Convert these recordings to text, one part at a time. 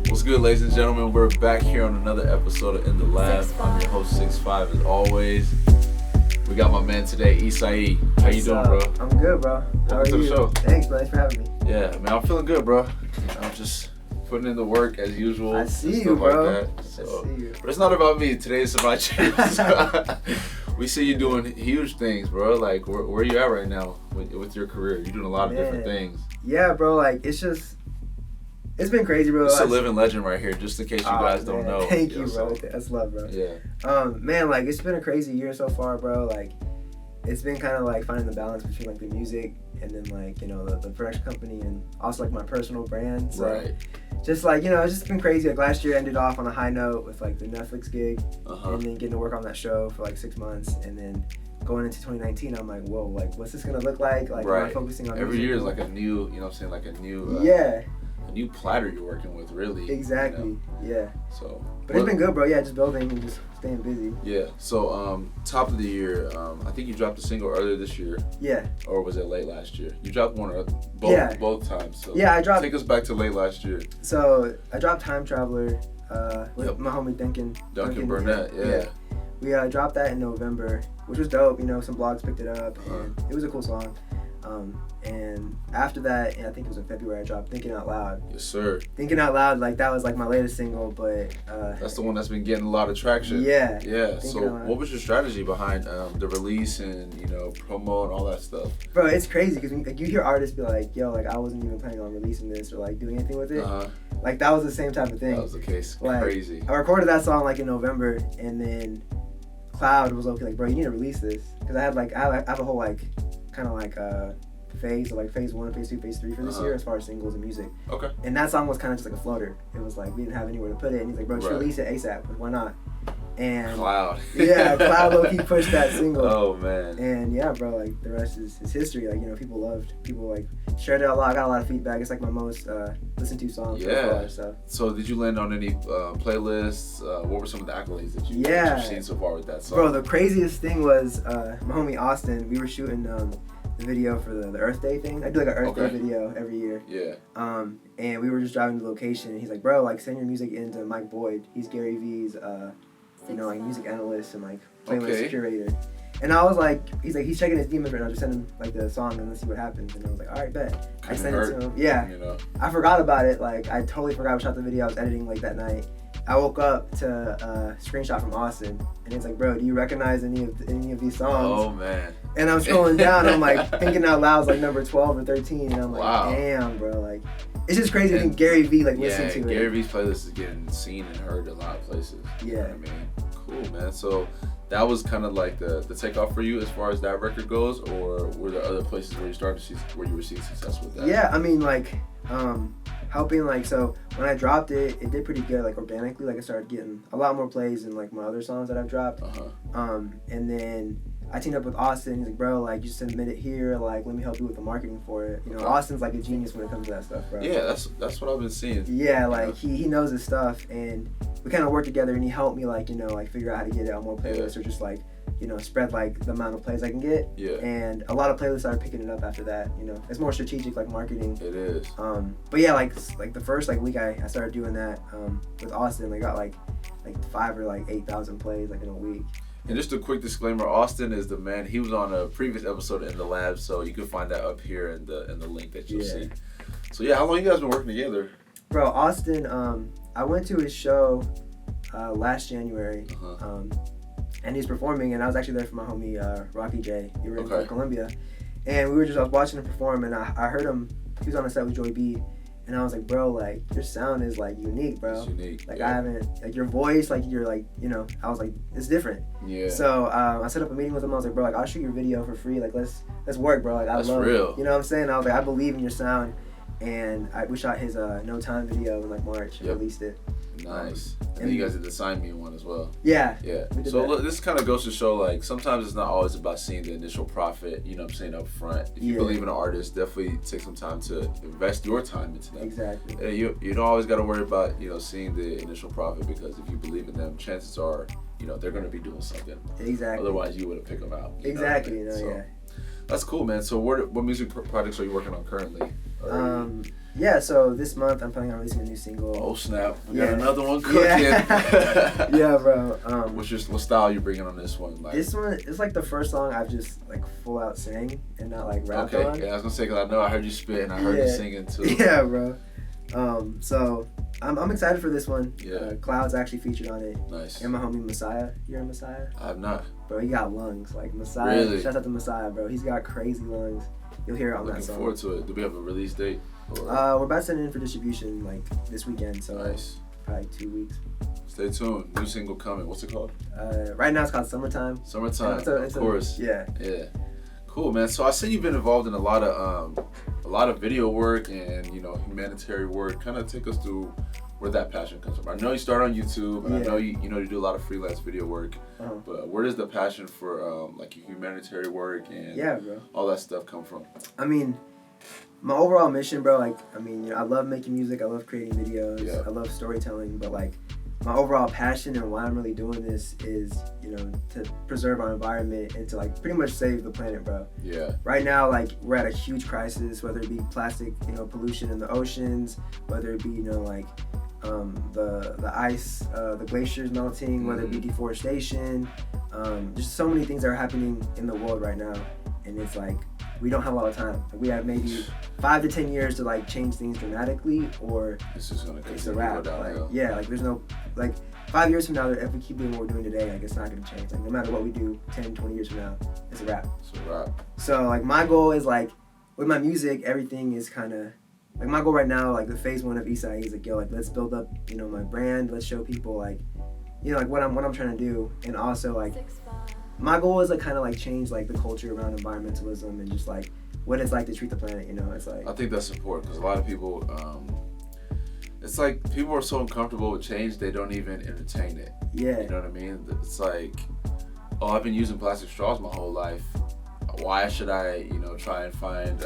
What's good, ladies and gentlemen? We're back here on another episode of In the Lab. I'm your host, 6'5", as always. We got my man today, Esai. How you doing, bro? I'm good, bro. How are Welcome to you? the show. Thanks, bro. Thanks for having me. Yeah, man, I'm feeling good, bro. I'm just putting in the work as usual. I see and you, stuff bro. Like that. So, I see you. But it's not about me. Today it's about you. We see you doing huge things, bro. Like, where you at right now with your career? You're doing a lot of different things. Yeah, bro. Like, it's been crazy, bro. It's a living legend right here, just in case you guys don't know. Thank you, bro. That's love, bro. Yeah. Man, like, it's been a crazy year so far, bro. Like, it's been kind of like finding the balance between like the music and then like, you know, the production company and also like my personal brand. So, right. Just like, you know, it's just been crazy. Like last year ended off on a high note with like the Netflix gig and then getting to work on that show for like 6 months, and then going into 2019, I'm like, whoa, like what's this gonna look like? Like, am I focusing on every music? year is like a new, you know what I'm saying, like a new a new platter you're working with, really. Exactly. You know? Yeah. So. But it's been good, bro. Yeah, just building and just staying busy. Yeah. So, top of the year, I think you dropped a single earlier this year. Yeah. Or was it late last year? You dropped one or both? Both times. So yeah, I dropped. Take us back to late last year. So I dropped Time Traveler with my homie Duncan Burnett. Yeah. We dropped that in November, which was dope. You know, some blogs picked it up, and it was a cool song. And after that, and I think it was in February, I dropped Thinking Out Loud. Yes, sir. Thinking Out Loud, like that was like my latest single, but that's the one that's been getting a lot of traction. Yeah. Yeah. So what was your strategy behind the release and, you know, promo and all that stuff? Bro, it's crazy because like, you hear artists be like, yo, like I wasn't even planning on releasing this or like doing anything with it. Like that was the same type of thing. That was the case. Like, crazy. I recorded that song like in November, and then Cloud was okay, like, bro, you need to release this, because I have a whole like kind of like phase, like phase 1, phase 2, phase 3 for this year as far as singles and music. Okay. And that song was kind of just like a floater. It was like we didn't have anywhere to put it, and he's like, bro, just release it ASAP. Like, why not? And Cloud. Yeah, Cloud low-key pushed that single. Oh man. And yeah, bro, like the rest is history. Like, you know, people like shared it a lot. I got a lot of feedback. It's like my most listened to song so far. So did you land on any playlists? What were some of the accolades that you've seen so far with that song? Bro, the craziest thing was my homie Austin. We were shooting the video for the Earth Day thing. I do like an Earth Day video every year. Yeah. And we were just driving to the location, and he's like, bro, like send your music into Mike Boyd. He's Gary V's you know, like music analyst and like playlist curator. And I was like, he's checking his demons right now, just send him like the song and let's see what happens. And I was like, all right, bet. I sent it to him. Yeah. You know. I forgot about it. Like, I totally forgot I shot the video. I was editing like that night. I woke up to a screenshot from Austin, and it's like, bro, do you recognize any of these songs? Oh man. And I'm scrolling down, and I'm like, Thinking Out Loud is like number 12 or 13, and I'm like, damn, bro, like, it's just crazy to think Gary V like listen to it. Gary V's playlist is getting seen and heard a lot of places. Yeah. You know what I mean, cool, man. So that was kind of like the takeoff for you as far as that record goes, or were there other places where you were seeing success with that? Yeah, I mean, like, helping, like, so when I dropped it, it did pretty good, like, organically. Like, I started getting a lot more plays than like my other songs that I've dropped. And then I teamed up with Austin. He's like, bro, like, you submit it here, like, let me help you with the marketing for it. You know, Austin's like a genius when it comes to that stuff, bro. Yeah, that's what I've been seeing. Yeah, like, he knows his stuff, and we kind of worked together, and he helped me, like, you know, like, figure out how to get it on more playlists or just, like, you know, spread, like, the amount of plays I can get. Yeah. And a lot of playlists started picking it up after that, you know. It's more strategic, like, marketing. It is. But yeah, like the first, like, week I started doing that with Austin. I got, like 5 or, like, 8,000 plays, like, in a week. And just a quick disclaimer, Austin is the man. He was on a previous episode of In the Lab, so you can find that up here in the link that you'll see. So yeah, how long you guys been working together? Bro, Austin, I went to his show last January, and he's performing, and I was actually there for my homie Rocky J. He was in Colombia, and I was watching him perform, and I heard him. He was on a set with Joy B. And I was like, bro, like, your sound is, like, unique, bro. It's unique. Like, I haven't, like, your voice, like, you're, like, you know, I was like, it's different. Yeah. So, I set up a meeting with him. I was like, bro, like, I'll shoot your video for free. Like, let's work, bro. Like, I love real. it. You know what I'm saying? I was like, I believe in your sound. And we shot his No Time video in, like, March and released it. Nice. And you guys did the Sign Me one as well. Yeah. Yeah. So look, this kind of goes to show, like, sometimes it's not always about seeing the initial profit, you know what I'm saying, up front. If you believe in an artist, definitely take some time to invest your time into them. Exactly. You don't always got to worry about, you know, seeing the initial profit, because if you believe in them, chances are, you know, they're going to be doing something. Exactly. Otherwise, you wouldn't pick them out. Exactly. You know, so, that's cool, man. So what music projects are you working on currently? Yeah, so this month I'm planning on releasing a new single. Oh snap! We got another one cooking. Yeah, yeah bro. What style you bringing on this one? Like, this one is like the first song I've just like full out sang and not like rapped on. Yeah, I was gonna say because I know I heard you spit and I heard you singing too. Yeah, bro. So I'm excited for this one. Yeah. Cloud's actually featured on it. Nice. And my homie Messiah. You heard Messiah? I have not. Bro, he got lungs. Like Messiah. Really? Shout out to Messiah, bro. He's got crazy lungs. You'll hear it on that song. Looking forward to it. Do we have a release date? We're about to send it in for distribution like this weekend, so nice. Probably 2 weeks. Stay tuned. New single coming. What's it called? Right now it's called Summertime. Summertime. Of course. Yeah. Cool, man. So I see you've been involved in a lot of video work and humanitarian work. Kind of take us through where that passion comes from. I know you started on YouTube, and I know you do a lot of freelance video work. But where does the passion for like humanitarian work and all that stuff come from? I mean, my overall mission, bro. Like, I mean, I love making music. I love creating videos. Yeah. I love storytelling. But like, my overall passion and why I'm really doing this is, to preserve our environment and to like pretty much save the planet, bro. Yeah. Right now, like we're at a huge crisis, whether it be plastic, pollution in the oceans, whether it be, like the ice, the glaciers melting, whether it be deforestation, just so many things that are happening in the world right now, and it's like we don't have a lot of time. Like, we have maybe 5 to 10 years to like change things dramatically, or it's a wrap. Like there's no 5 years from now, if we keep doing what we're doing today, like it's not gonna change. Like no matter what we do 10, 20 years from now, it's a wrap. So like my goal is like with my music, everything is kind of like my goal right now. Like the phase 1 of Esai is like, yo, like let's build up, my brand. Let's show people like, like what I'm trying to do, and also like my goal is like kind of like change like the culture around environmentalism and just like what it's like to treat the planet. It's like I think that's important because a lot of people, it's like people are so uncomfortable with change they don't even entertain it. Yeah. You know what I mean? It's like, oh, I've been using plastic straws my whole life. Why should I, try and find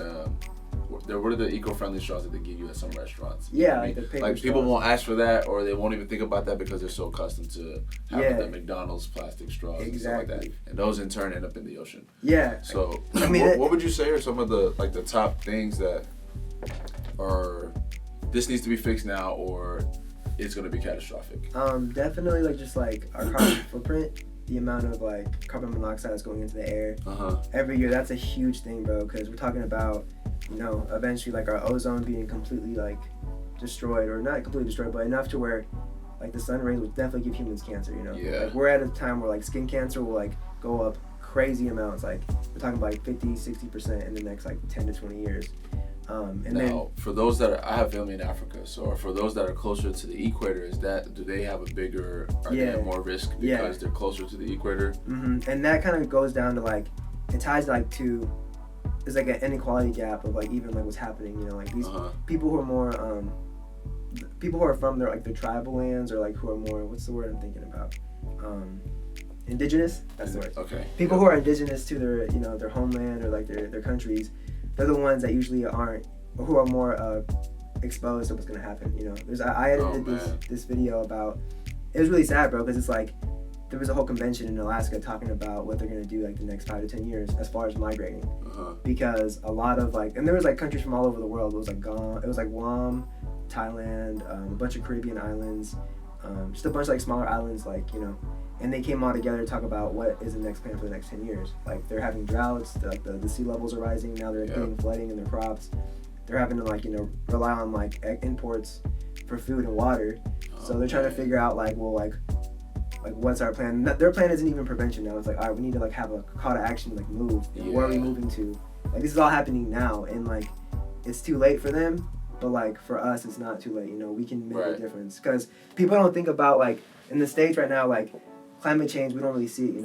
what are the eco-friendly straws that they give you at some restaurants? Yeah, like the paper like straws. people won't ask for that, or they won't even think about that because they're so accustomed to having the McDonald's plastic straws and stuff like that. And those in turn end up in the ocean. Yeah. So I mean, what would you say are some of the the top things that are this needs to be fixed now, or it's going to be catastrophic? Definitely like just like our carbon footprint. The amount of like carbon monoxide that's going into the air every year, that's a huge thing, bro, because we're talking about eventually like our ozone being completely like destroyed, or not completely destroyed, but enough to where like the sun rays will definitely give humans cancer. Like we're at a time where like skin cancer will like go up crazy amounts. Like we're talking about like 50-60% in the next like 10 to 20 years. Now, for those that I have family in Africa, so for those that are closer to the equator, do they have a bigger, they at more risk because they're closer to the equator? And that kind of goes down to like, it ties like to, there's like an inequality gap of like even like what's happening, like these people who are more, people who are from their tribal lands, or like who are more, what's the word I'm thinking about? Indigenous? That's the word. Okay. People who are indigenous to their, their homeland or like their countries, they're the ones that usually aren't, or who are more exposed to what's gonna happen. I edited this video about. It was really sad, bro, because it's like there was a whole convention in Alaska talking about what they're gonna do like the next 5 to 10 years as far as migrating, because a lot of and there was like countries from all over the world. It was like Guam, Thailand, a bunch of Caribbean islands, just a bunch of like smaller islands, and they came all together to talk about what is the next plan for the next 10 years. Like they're having droughts, the sea levels are rising, now they're getting flooding in their crops. They're having to rely on like imports for food and water. So they're trying to figure out what's our plan. Their plan isn't even prevention now. It's like, all right, we need to have a call to action, move. Where are we moving to? Like this is all happening now, and it's too late for them, but for us it's not too late. We can make a difference, because people don't think about in the States right now, climate change, we don't really see it,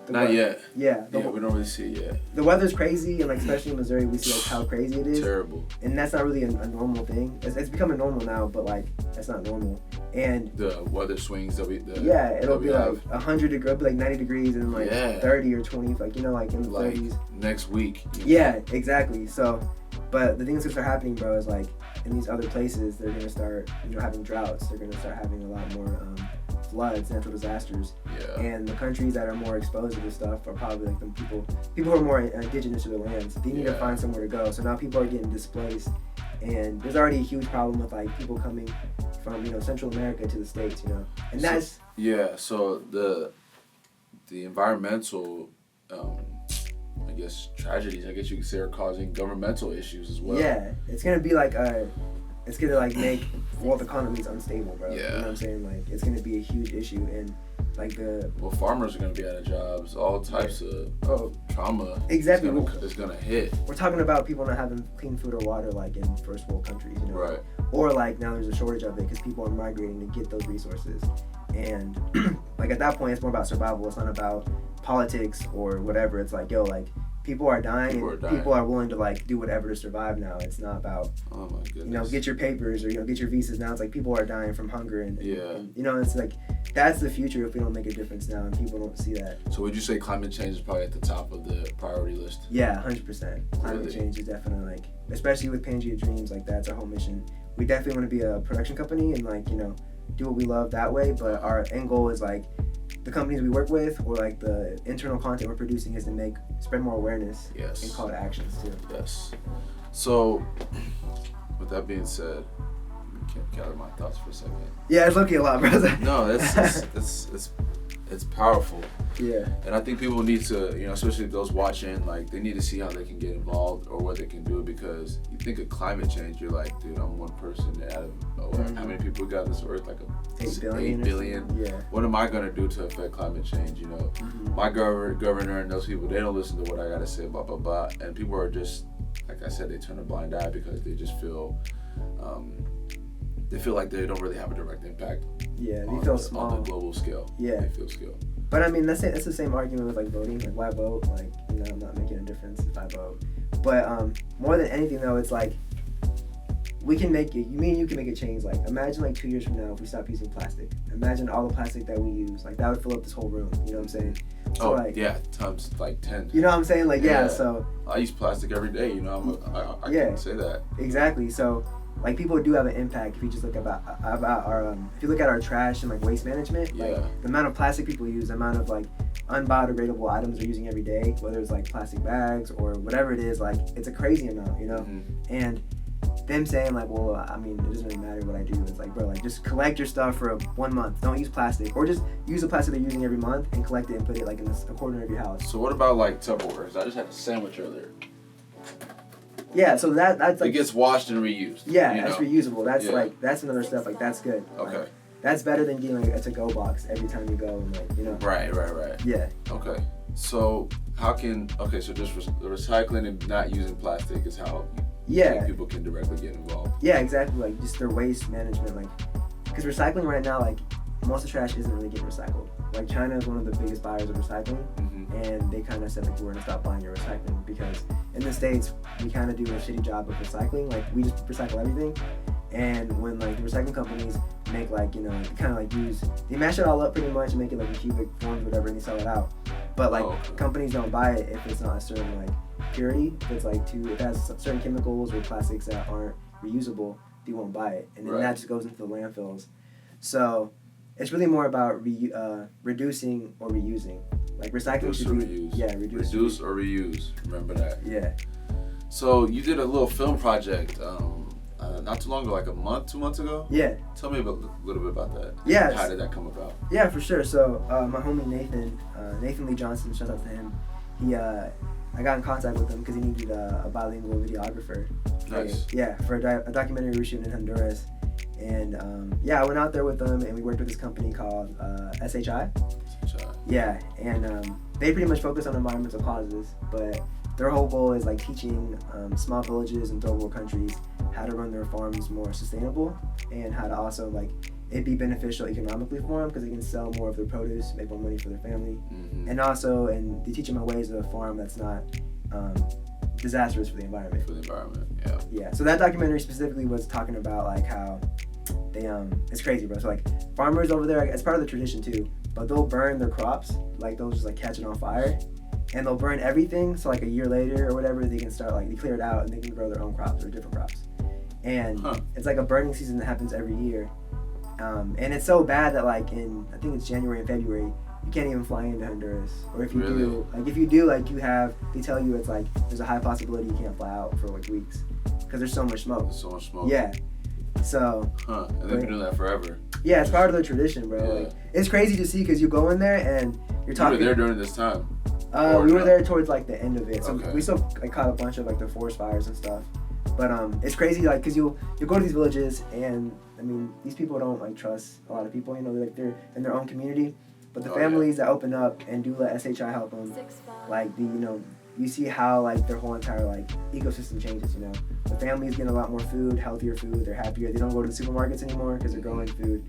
Not yet. Yeah. We don't really see it yet. The weather's crazy, and especially in Missouri, we see how crazy it is. Terrible. And that's not really a normal thing. It's becoming normal now, but that's not normal. And the weather swings it'll be 100 degrees, it'll be 90 degrees, and 30 or 20, in the 30s. Next week. Yeah, exactly. So, but the things that start happening, bro, is in these other places, they're gonna start, having droughts. They're gonna start having a lot more floods, natural disasters. Yeah. And the countries that are more exposed to this stuff are probably the people who are more indigenous to their lands. They need to find somewhere to go. So now people are getting displaced, and there's already a huge problem with like people coming from Central America to the States, and that's So the environmental, I guess tragedies, I guess you could say, are causing governmental issues as well. Yeah, it's gonna be like it's gonna like make world economies unstable, bro. Yeah. You know what I'm saying? Like it's gonna be a huge issue, and like farmers are gonna be out of jobs. All types of trauma. Exactly. Is gonna hit. We're talking about people not having clean food or water, like in first world countries, Right. Or like now there's a shortage of it because people are migrating to get those resources, and like at that point it's more about survival. It's not about politics or whatever. It's like people are dying, people are willing to like do whatever to survive now. It's not about oh my goodness. Get your papers or get your visas now. It's like people are dying from hunger and yeah. It's like that's the future if we don't make a difference now and people don't see that. So would you say climate change is probably at the top of the priority list? Yeah, 100%. Climate change is definitely like, especially with Pangea Dreams, like that's our whole mission. We definitely want to be a production company and like do what we love that way, but our end goal is like the companies we work with or like the internal content we're producing is to spread more awareness and call to actions too. Yes. So with that being said, I can't gather my thoughts for a second. Yeah, it's okay a lot, brother. No, it's powerful. Yeah. And I think people need to, especially those watching, like they need to see how they can get involved or what they can do, because you think of climate change, you're like, dude, I'm one person out of how many people got on this earth? Like 8 billion. Yeah. What am I gonna do to affect climate change? My governor and those people, they don't listen to what I gotta say, blah blah blah. And people are just, like I said, they turn a blind eye because they just feel, they feel like they don't really have a direct impact. Yeah, they feel small on the global scale. Yeah, they feel scale. But I mean, that's the same argument with like voting. Like, why vote? Like, I'm not making a difference if I vote. But more than anything, though, it's like we can make it. Me and you can make a change. Like, imagine like 2 years from now if we stop using plastic. Imagine all the plastic that we use. Like, that would fill up this whole room. You know what I'm saying? So, times like 10. You know what I'm saying? Like, yeah. So I use plastic every day. I can say that. Exactly. So. Like people do have an impact if you just look about our if you look at our trash and like waste management, like the amount of plastic people use, the amount of like unbiodegradable items they're using every day, whether it's like plastic bags or whatever it is, like it's a crazy amount, And them saying like, well, I mean, it doesn't really matter what I do. It's like, bro, like just collect your stuff for 1 month. Don't use plastic, or just use the plastic they're using every month and collect it and put it like in a corner of your house. So what about like Tupperware? I just had a sandwich earlier. Yeah, so that's like... It gets washed and reused. Yeah, that's reusable. That's like, that's another stuff, like, that's good. Okay. Like, that's better than getting like a to-go box every time you go and like, Right. Yeah. Okay. So so just recycling and not using plastic is how people can directly get involved. Yeah, exactly. Like, just their waste management, like, because recycling right now, like, most of the trash isn't really getting recycled. Like, China is one of the biggest buyers of recycling, and they kind of said, like, we're going to stop buying your recycling because in the States, we kind of do a shitty job of recycling. Like, we just recycle everything, and when, like, the recycling companies make, like, kind of, like, they mash it all up pretty much and make it, like, in cubic forms, whatever, and they sell it out. But, like, companies don't buy it if it's not a certain, like, purity. If it's, like, if it has certain chemicals or plastics that aren't reusable, they won't buy it, and then that just goes into the landfills. So... it's really more about reducing or reusing. Like recycling should be reduce or reuse. Remember that. Yeah. So you did a little film project not too long ago, like 2 months ago. Yeah. Tell me a little bit about that. Yeah. How did that come about? Yeah, for sure. So my homie Nathan Lee Johnson, shout out to him. I got in contact with him because he needed a bilingual videographer. Nice. For a documentary we were shooting in Honduras. And I went out there with them and we worked with this company called SHI. Yeah, and they pretty much focus on environmental causes, but their whole goal is like teaching small villages and third world countries how to run their farms more sustainable and how to also like it be beneficial economically for them because they can sell more of their produce, make more money for their family, and they teach them ways of a farm that's not disastrous for the environment. Yeah. So that documentary specifically was talking about like how they it's crazy, bro. So like farmers over there, it's part of the tradition too, but they'll burn their crops, like they'll just like catch it on fire, and they'll burn everything. So like a year later or whatever, they can start like they clear it out and they can grow their own crops or different crops. And it's like a burning season that happens every year, and it's so bad that like I think it's January and February. You can't even fly into Honduras, or if you do, they tell you it's like there's a high possibility you can't fly out for like weeks. because there's so much smoke. There's so much smoke. Yeah. So. And they've been doing that forever. Yeah, it's part of the tradition, bro. Yeah. Like, it's crazy to see because you go in there and you're talking. You were there during this time. We were there towards like the end of it, so Okay. we still like caught a bunch of like the forest fires and stuff. But it's crazy, like, cause you go to these villages and I mean these people don't like trust a lot of people, you know, they're in their own community. But the families that open up and do let SHI help them, like you see how like their whole entire like ecosystem changes. You know, the families getting a lot more food, healthier food. They're happier. They don't go to the supermarkets anymore because they're growing food.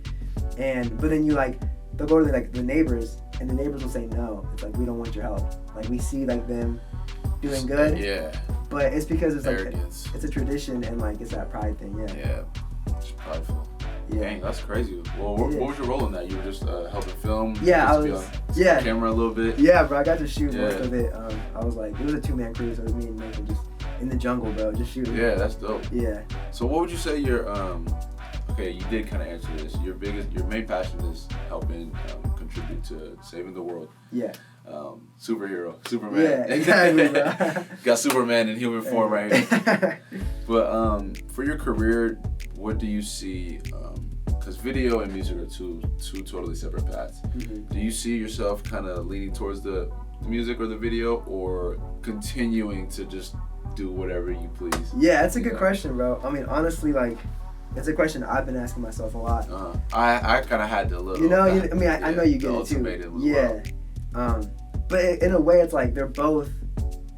But then they'll go to the neighbors, and the neighbors will say no. It's like, we don't want your help. Like, we see like them doing good. Yeah. But it's because it's arrogance. Like it's a tradition and like it's that pride thing. Yeah. Yeah. It's prideful. Yeah. Dang, that's crazy. Well, what was your role in that? You were just helping film? Yeah, I was. Yeah. Camera a little bit? Yeah, bro. I got to shoot most of it. I was like, it was a 2-man crew, so it was me and Nathan just in the jungle, bro, just shooting. Yeah, that's dope. Yeah. So what would you say your okay, you did kind of answer this. Your main passion is helping contribute to saving the world. Yeah. Superhero, Superman. Yeah, exactly, bro. Got Superman in human form right here. But for your career, what do you see? Because video and music are two totally separate paths. Mm-hmm. Do you see yourself kind of leaning towards the music or the video, or continuing to just do whatever you please? Yeah, that's a good question, bro. I mean, honestly, like, it's a question I've been asking myself a lot. I kind of had to look. You know, I know you get it too. Yeah. But in a way, it's like they're both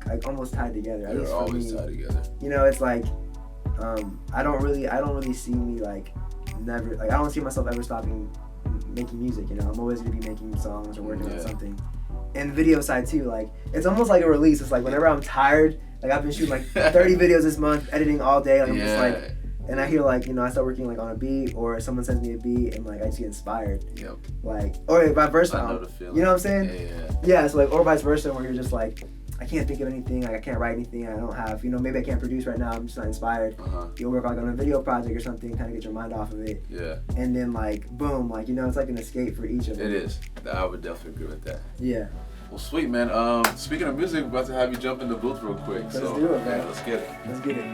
like almost tied together. At least for always me. tied together. You know, it's like I don't really see me like never, like, I don't see myself ever stopping making music. You know, I'm always gonna be making songs or working on something. And the video side too, like, it's almost like a release. It's like whenever I'm tired, like, I've been shooting like 30 videos this month, editing all day. Like, I'm just like, and I hear like, you know, I start working like on a beat, or someone sends me a beat, and like I just get inspired. Yep. Like, or vice versa. I know the feeling. You know what I'm saying? Yeah. Yeah. So like, or vice versa, where you're just like, I can't think of anything. Like, I can't write anything. I don't have, you know, maybe I can't produce right now. I'm just not inspired. You'll work like on a video project or something, kind of get your mind off of it. Yeah. And then like, boom, like, you know, it's like an escape for each of them. It is. I would definitely agree with that. Yeah. Well, sweet, man. Speaking of music, we're about to have you jump in the booth real quick. Let's do it, man. Yeah, let's get it. Let's get it.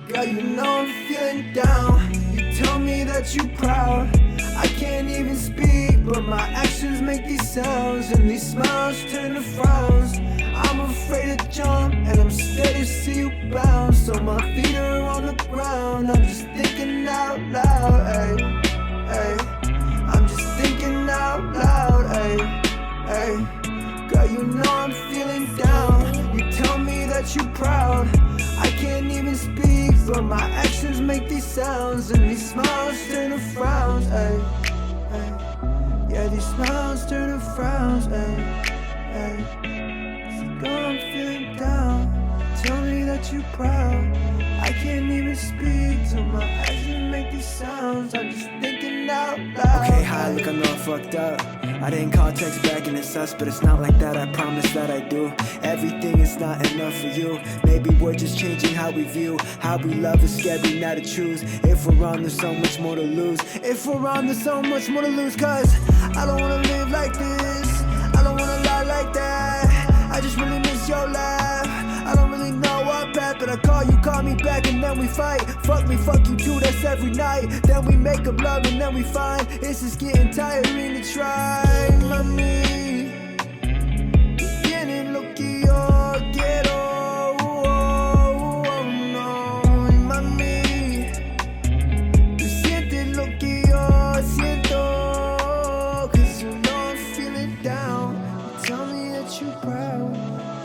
Girl, you know I'm feeling down. You tell me that you proud. I can't even speak, but my actions make these sounds, and these smiles turn to frowns. I'm afraid to jump, and I'm scared to see you bounce. So my feet are on the ground. I'm just thinking out loud, ay, ay. I'm just thinking out loud, ay, ay. Girl, you know I'm feeling down. You tell me that you proud. I can't even speak, but my actions make these sounds, and these smiles turn to frowns, ay, ay. Yeah, these smiles turn to frowns, ay, ay. So girl, I'm feeling down. Tell me that you're proud. I can't even speak, so my actions make these sounds. I'm just thinking out loud. Okay, hi, look, I know I fucked up. I didn't call, text back, and it's us, but it's not like that. I promise that I do. Everything is not enough for you. Maybe we're just changing how we view. How we love is scary now to choose. If we're wrong, there's so much more to lose. If we're wrong, there's so much more to lose. Cause I don't wanna live like this. I don't wanna lie like that. I just really miss your laugh. I don't really know what path, but I call me back, and then we fight. Fuck me, fuck you too, that's every night. Then we make up love, and then we find it's just getting tiring to try. Mami, tienen lo que yo quiero. Oh, no, mami, tú sientes lo que yo siento. Cause you know I'm feeling down. You tell me that you're proud.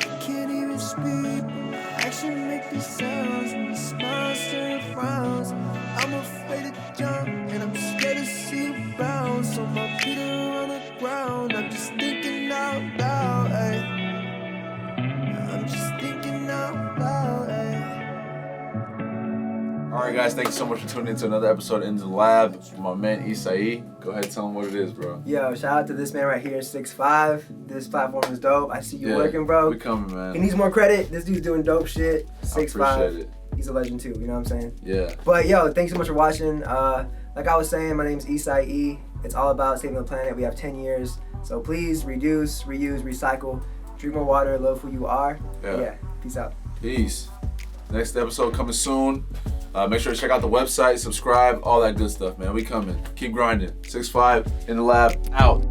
I can't even speak, but my actions make these sounds, and these smiles turn to frowns. I'm afraid to jump, and I'm scared to see you bounce. So my feet are on the ground. I'm just thinking out loud, ay. I'm just thinking out loud, ay. All right, guys. Thank you so much for tuning into another episode in the lab with my man Esai. Go ahead, tell him what it is, bro. Yo, shout out to this man right here, 6'5". This platform is dope. I see you working, bro. We coming, man. He needs more credit. This dude's doing dope shit. 6'5". I appreciate it. He's a legend too, you know what I'm saying? Yeah. But yo, thanks so much for watching. Like I was saying, my name's Esai E. It's all about saving the planet. We have 10 years So please reduce, reuse, recycle, drink more water, love who you are. Yeah. Peace out. Peace. Next episode coming soon. Make sure to check out the website, subscribe, all that good stuff, man. We coming. Keep grinding. 6'5" in the lab. Out.